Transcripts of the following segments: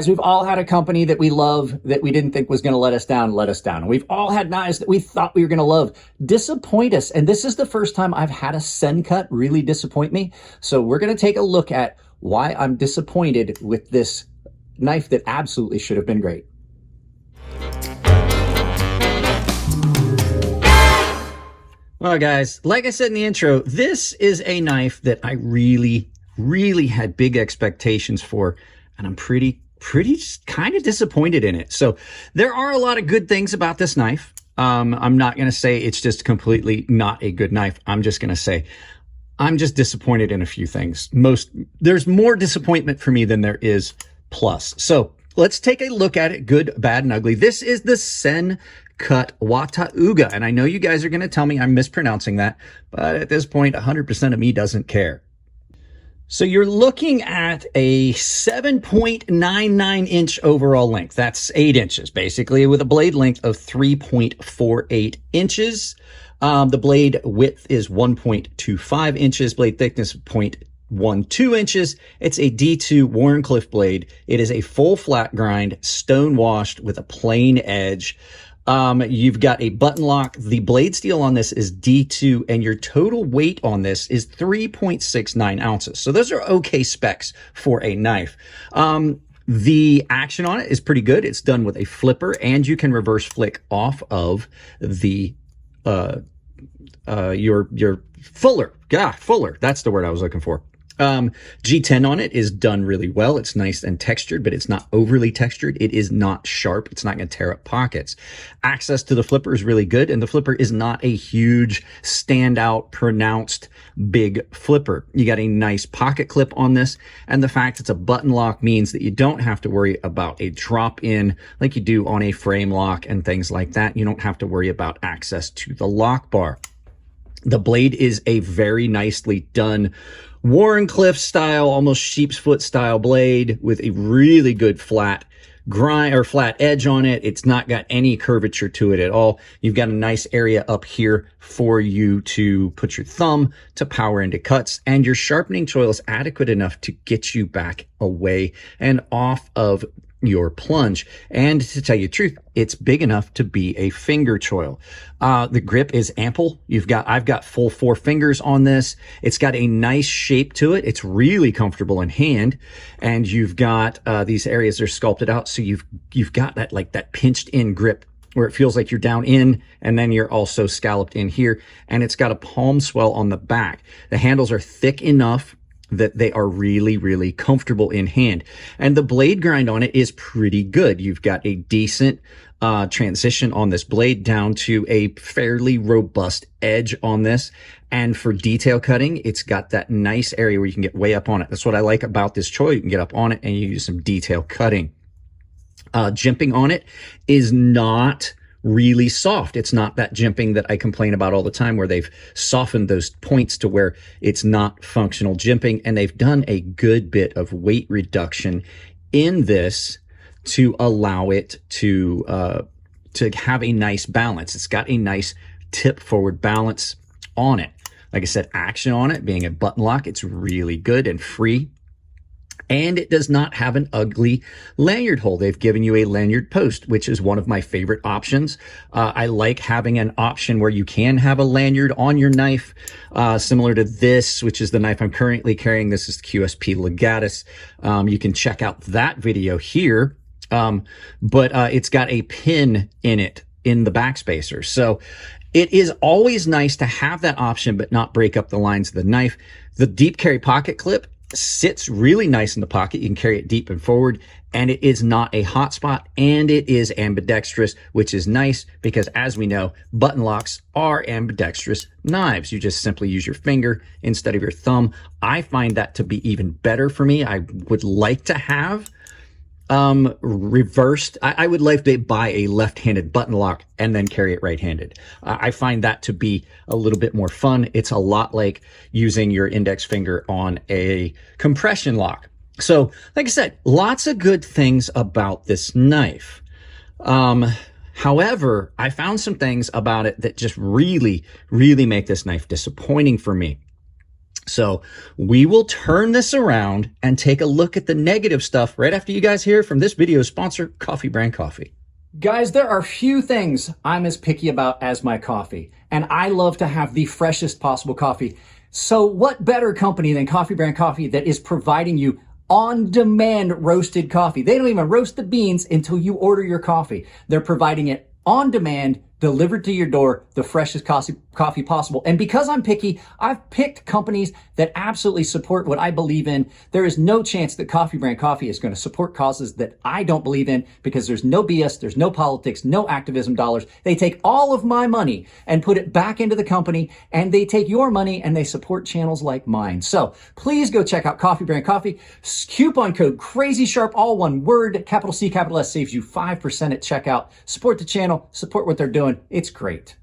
We've all had a company that we love that we didn't think was going to let us down. We've all had knives that we thought we were going to love disappoint us. And this is the first time I've had a Sencut really disappoint me. So we're going to take a look at why I'm disappointed with this knife that absolutely should have been great. Well, guys, like I said in the intro, this is a knife that I really had big expectations for, and I'm pretty kind of disappointed in it. So there are a lot of good things about this knife. I'm not going to say it's just completely not a good knife. I'm just going to say I'm just disappointed in a few things. There's more disappointment for me than there is plus. So let's take a look at it, good, bad, and ugly. This is the Sencut Watauga, and I know you guys are going to tell me I'm mispronouncing that, but at this point, 100% of me doesn't care. So you're looking at a 7.99 inch overall length. That's 8 inches, basically, with a blade length of 3.48 inches. The blade width is 1.25 inches, blade thickness 0.12 inches. It's a D2 Wharncliffe blade. It is a full flat grind, stone washed with a plain edge. You've got a button lock. The blade steel on this is D2, and your total weight on this is 3.69 ounces. So those are okay specs for a knife. The action on it is pretty good. It's done with a flipper, and you can reverse flick off of the your fuller. Fuller. That's the word I was looking for. G10 on it is done really well. It's nice and textured, but it's not overly textured. It is not sharp. It's not going to tear up pockets. Access to the flipper is really good, and the flipper is not a huge, standout, pronounced, big flipper. You got a nice pocket clip on this, and the fact it's a button lock means that you don't have to worry about a drop-in like you do on a frame lock and things like that. You don't have to worry about access to the lock bar. The blade is a very nicely done Wharncliffe style, almost sheep's foot style blade with a really good flat grind or flat edge on it. It's not got any curvature to it at all. You've got a nice area up here for you to put your thumb to power into cuts, and your sharpening choil is adequate enough to get you back away and off of your plunge. And to tell you the truth, it's big enough to be a finger choil. The grip is ample. I've got full 4 fingers on this. It's got a nice shape to it. It's really comfortable in hand. And you've got, these areas are sculpted out. So you've got that, like that pinched in grip where it feels like you're down in, and then you're also scalloped in here. And it's got a palm swell on the back. The handles are thick enough that they are really comfortable in hand. And the blade grind on it is pretty good. You've got a decent transition on this blade down to a fairly robust edge on this. And for detail cutting, it's got that nice area where you can get way up on it. That's what I like about this choil. You can get up on it and you use some detail cutting. Jimping on it is not really soft. It's not that jimping that I complain about all the time where they've softened those points to where it's not functional jimping, and they've done a good bit of weight reduction in this to allow it to have a nice balance. It's got a nice tip forward balance on it. Like I said, action on it being a button lock, it's really good and free. And it does not have an ugly lanyard hole. They've given you a lanyard post, which is one of my favorite options. I like having an option where you can have a lanyard on your knife, similar to this, which is the knife I'm currently carrying. This is the QSP Legatus. You can check out that video here. But it's got a pin in it in the backspacer. So it is always nice to have that option, but not break up the lines of the knife. The deep carry pocket clip sits really nice in the pocket. You can carry it deep and forward, and it is not a hot spot, and it is ambidextrous, which is nice because, as we know, button locks are ambidextrous knives. You just simply use your finger instead of your thumb. I find that to be even better for me. I would like to have reversed. I would like to buy a left-handed button lock and then carry it right-handed. I find that to be a little bit more fun. It's a lot like using your index finger on a compression lock. So, like I said, lots of good things about this knife. However, I found some things about it that just really make this knife disappointing for me. So we will turn this around and take a look at the negative stuff right after you guys hear from this video's sponsor, Coffee Brand Coffee. Guys, there are few things I'm as picky about as my coffee, and I love to have the freshest possible coffee. So what better company than Coffee Brand Coffee that is providing you on-demand roasted coffee? They don't even roast the beans until you order your coffee. They're providing it on demand, delivered to your door, the freshest coffee possible. And because I'm picky, I've picked companies that absolutely support what I believe in. There is no chance that Coffee Brand Coffee is going to support causes that I don't believe in, because there's no BS, there's no politics, no activism dollars. They take all of my money and put it back into the company, and they take your money and they support channels like mine. So please go check out Coffee Brand Coffee. Coupon code Crazy Sharp, all one word, capital C, capital S, saves you 5% at checkout. Support the channel, support what they're doing. It's great.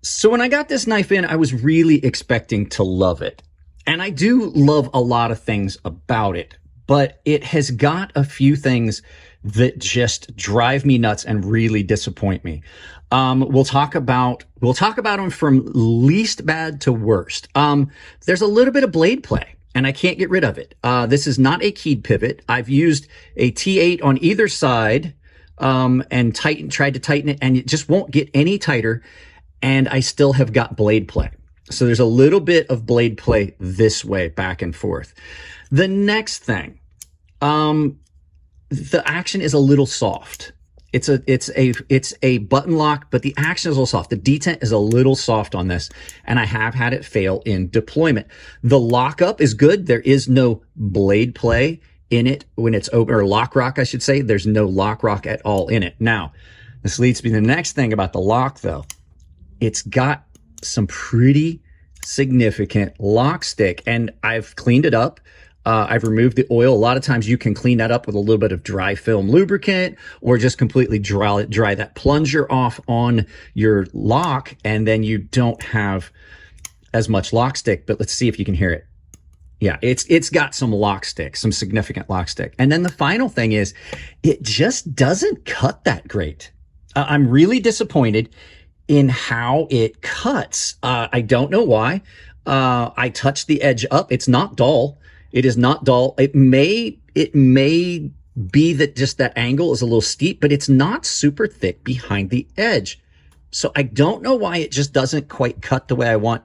So when I got this knife in, I was really expecting to love it. And I do love a lot of things about it, but it has got a few things that just drive me nuts and really disappoint me. We'll talk about them from least bad to worst. There's a little bit of blade play, and I can't get rid of it. This is not a keyed pivot. I've used a T8 on either side, and tried to tighten it, and it just won't get any tighter. And I still have got blade play. So there's a little bit of blade play this way, back and forth. The next thing, the action is a little soft. It's a button lock, but the action is a little soft. The detent is a little soft on this, and I have had it fail in deployment. The lockup is good. There is no blade play in it when it's open, or lock rock, I should say. There's no lock rock at all in it. Now, this leads me to the next thing about the lock, though. It's got some pretty significant lock stick, and I've cleaned it up. I've removed the oil. A lot of times you can clean that up with a little bit of dry film lubricant, or just completely dry that plunger off on your lock, and then you don't have as much lock stick. But let's see if you can hear it. Yeah, it's got some lock stick, some significant lock stick. And then the final thing is, it just doesn't cut that great. I'm really disappointed in how it cuts. I don't know why. I touched the edge up. It's not dull. It is not dull. It may be that just that angle is a little steep, but it's not super thick behind the edge. So I don't know why it just doesn't quite cut the way I want.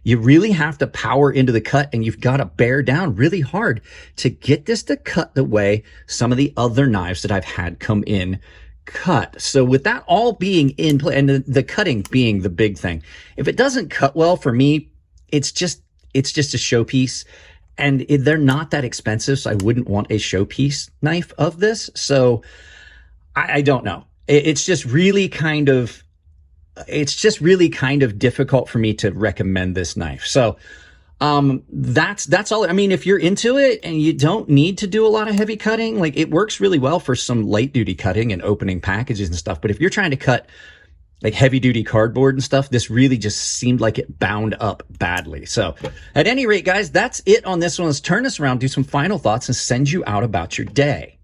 You really have to power into the cut, and you've got to bear down really hard to get this to cut the way some of the other knives that I've had come in cut. So with that all being in play, and the cutting being the big thing, if it doesn't cut well, for me, it's just a showpiece, and they're not that expensive, so I wouldn't want a showpiece knife of this. So I don't know. It's just really kind of difficult for me to recommend this knife. So that's all. I mean, if you're into it and you don't need to do a lot of heavy cutting, like, it works really well for some light duty cutting and opening packages and stuff. But if you're trying to cut like heavy duty cardboard and stuff, this really just seemed like it bound up badly. So at any rate, guys, that's it on this one. Let's turn this around, do some final thoughts, and send you out about your day.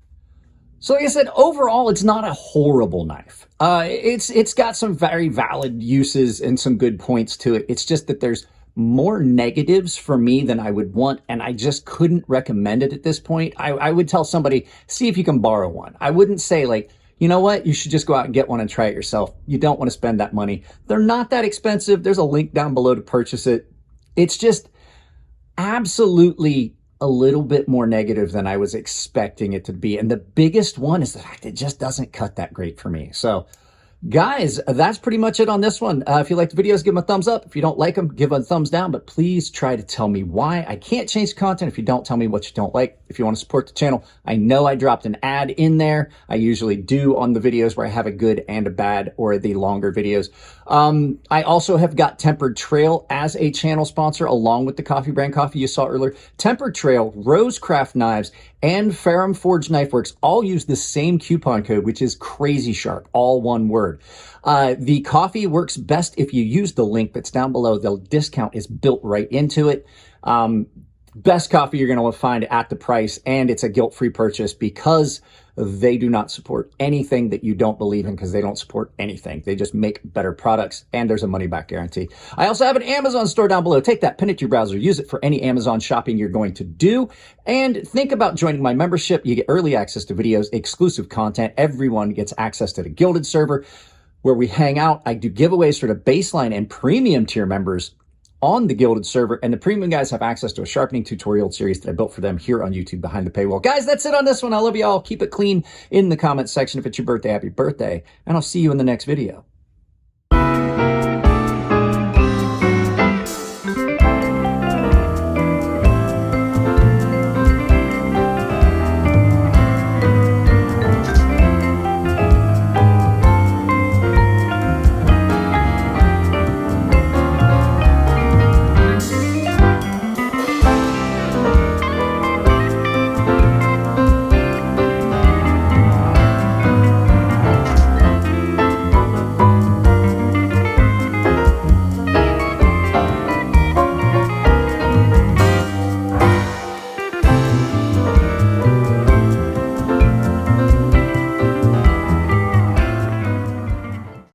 So like I said, overall, it's not a horrible knife. It's got some very valid uses and some good points to it. It's just that there's more negatives for me than I would want, and I just couldn't recommend it at this point. I would tell somebody, see if you can borrow one. I wouldn't say, like, you know what, you should just go out and get one and try it yourself. You don't want to spend that money. They're not that expensive. There's a link down below to purchase it. It's just absolutely a little bit more negative than I was expecting it to be. And the biggest one is the fact it just doesn't cut that great for me. So guys, that's pretty much it on this one. If you like the videos, give them a thumbs up. If you don't like them, give them a thumbs down, but please try to tell me why. I can't change the content if you don't tell me what you don't like. If you want to support the channel, I know I dropped an ad in there. I usually do on the videos where I have a good and a bad, or the longer videos. I also have got Tempered Trail as a channel sponsor, along with the Coffee Brand Coffee you saw earlier. Tempered Trail, Rosecraft Knives, and Ferrum Forge Knife Works all use the same coupon code, which is Crazy Sharp, all one word. The coffee works best if you use the link that's down below. The discount is built right into it. Best coffee you're going to find at the price, and it's a guilt-free purchase because they do not support anything that you don't believe in, because they don't support anything. They just make better products, and there's a money-back guarantee. I also have an Amazon store down below. Take that, pin it to your browser, use it for any Amazon shopping you're going to do, and think about joining my membership. You get early access to videos, exclusive content. Everyone gets access to the Gilded server where we hang out. I do giveaways for the baseline and premium tier members on the Gilded server, and the premium guys have access to a sharpening tutorial series that I built for them here on YouTube behind the paywall. Guys, that's it on this one. I love you all. Keep it clean in the comments section. If it's your birthday, happy birthday, and I'll see you in the next video.